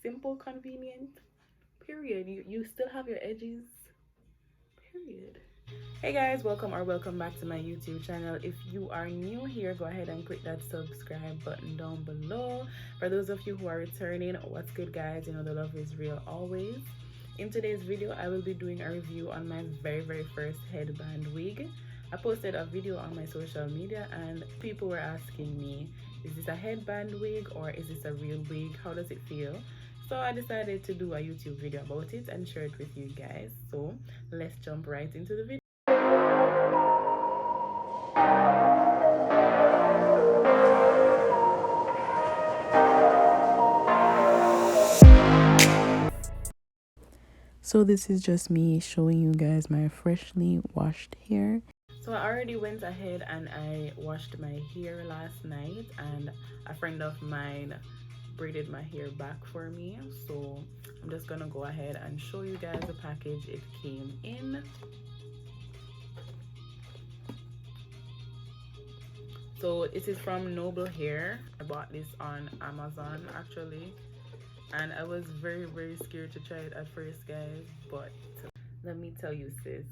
simple, convenient, period. You still have your edges, period. Hey guys, welcome back to my YouTube channel. If you are new here, go ahead and click that subscribe button down below. For those of you who are returning, what's good guys? You know the love is real always. In today's video, I will be doing a review on my very first headband wig. I posted a video on my social media and people were asking me, is this a headband wig or is this a real wig? How does it feel? So I decided to do a YouTube video about it and share it with you guys. So let's jump right into the video. So this is just me showing you guys my freshly washed hair. So I already went ahead and I washed my hair last night, and a friend of mine braided my hair back for me. So I'm just gonna go ahead and show you guys the package it came in. So it is from Nobel Hair. I bought this on Amazon actually, and I was very scared to try it at first guys, but let me tell you sis,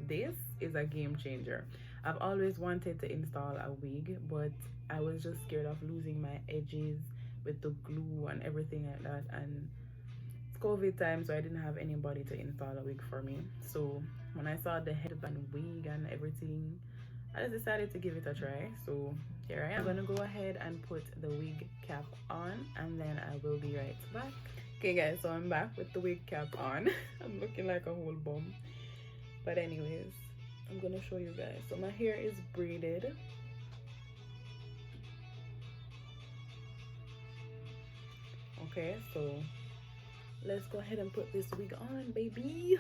this is a game changer. I've always wanted to install a wig, but I was just scared of losing my edges with the glue and everything like that, and it's COVID time, so I didn't have anybody to install a wig for me. So when I saw the headband wig and everything, I just decided to give it a try. So here I am. I'm gonna go ahead and put the wig cap on and then I will be right back. Okay guys, so I'm back with the wig cap on. I'm looking like a whole bum, but anyways, I'm gonna show you guys. So my hair is braided. Okay, so let's go ahead and put this wig on, baby.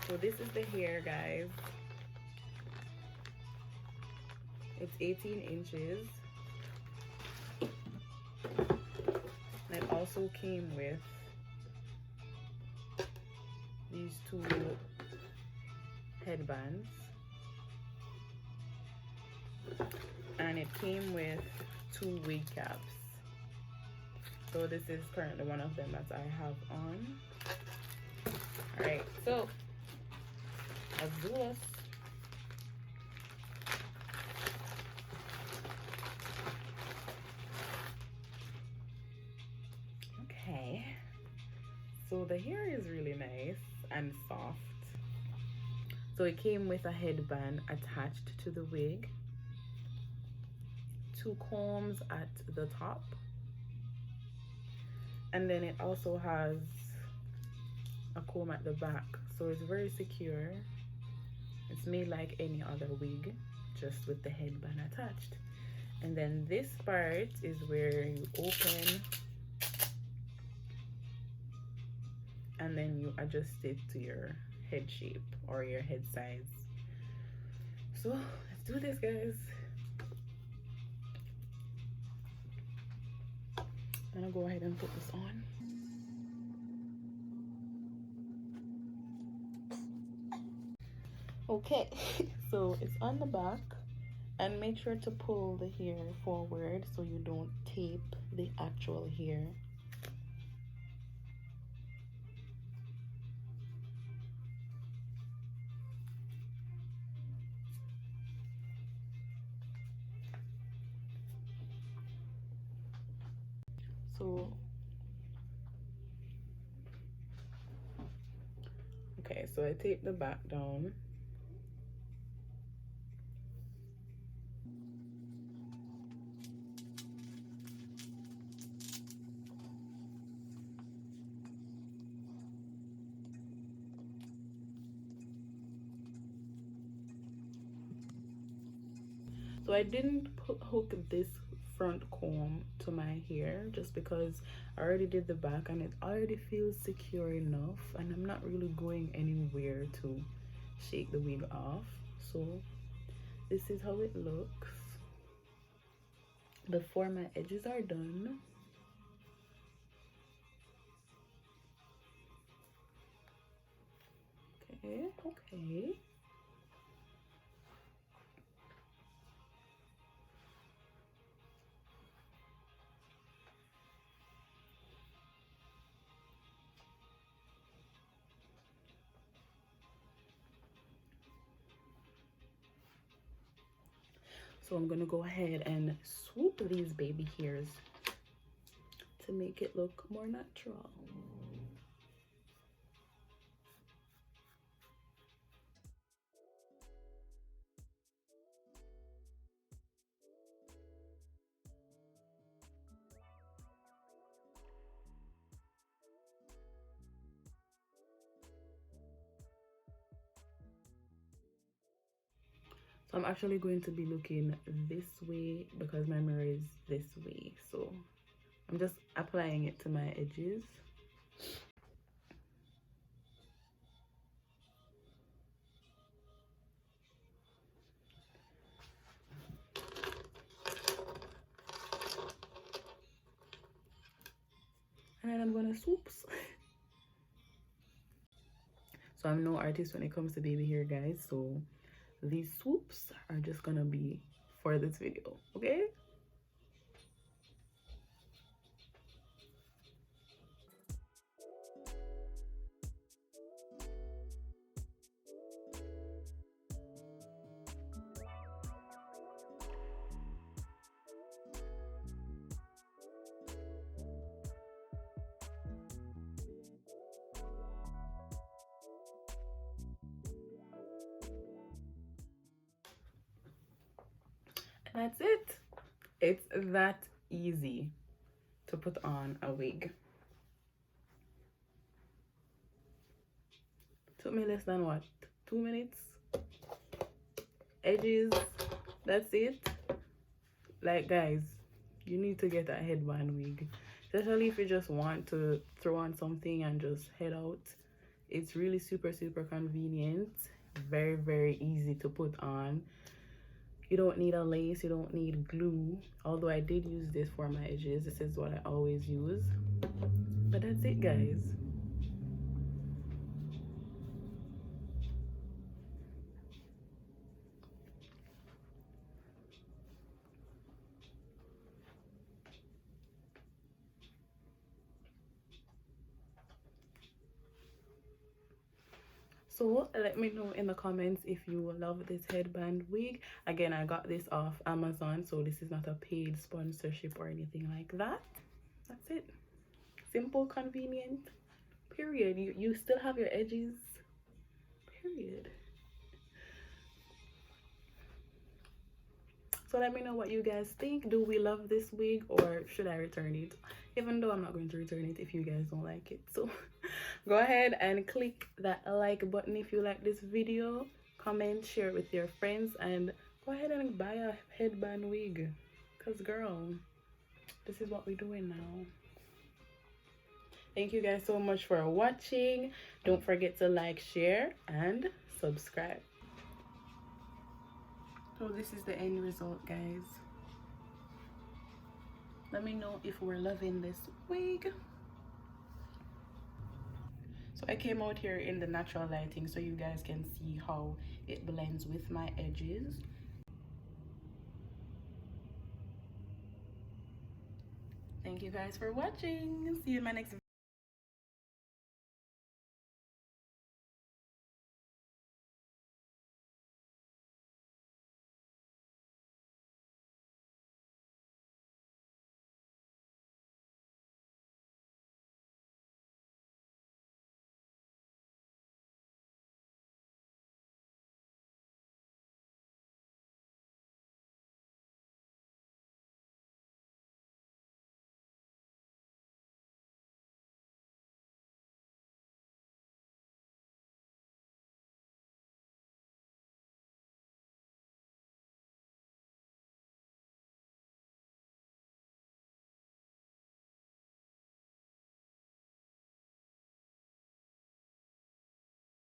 So this is the hair guys. It's 18 inches. And it also came with these two headbands. And it came with two wig caps. So this is currently one of them that I have on. Alright, so let's do this. Okay, so the hair is really nice and soft. So it came with a headband attached to the wig, two combs at the top, and then it also has a comb at the back, so it's very secure. It's made like any other wig, just with the headband attached. And then this part is where you open and then you adjust it to your head shape or your head size. So let's do this guys. I'm gonna go ahead and put this on. Okay, so it's on the back, and make sure to pull the hair forward so you don't tape the actual hair. So okay, so I tape the back down. So I didn't hook this front comb to my hair just because I already did the back and it already feels secure enough, and I'm not really going anywhere to shake the wig off. So this is how it looks before my edges are done. Okay. So I'm gonna go ahead and swoop these baby hairs to make it look more natural. So I'm actually going to be looking this way because my mirror is this way. So I'm just applying it to my edges. And then I'm gonna swoops. So I'm no artist when it comes to baby hair, guys. So these swoops are just gonna be for this video, okay? And that's it. It's that easy to put on a wig. Took me less than what, 2 minutes? Edges, that's it. Like, guys, you need to get a headband wig, especially if you just want to throw on something and just head out. It's really super convenient, very easy to put on. You don't need a lace, you don't need glue, although I did use this for my edges. This is what I always use. But that's it, guys. So let me know in the comments if you love this headband wig. Again, I got this off Amazon, so this is not a paid sponsorship or anything like that. That's it. Simple, convenient, period. You still have your edges, period. So let me know what you guys think. Do we love this wig or should I return it? Even though I'm not going to return it if you guys don't like it. So go ahead and click that like button if you like this video. Comment, share it with your friends, and go ahead and buy a headband wig. Because girl, this is what we're doing now. Thank you guys so much for watching. Don't forget to like, share, and subscribe. So this is the end result, guys. Let me know if we're loving this wig. So I came out here in the natural lighting so you guys can see how it blends with my edges. Thank you guys for watching. See you in my next video.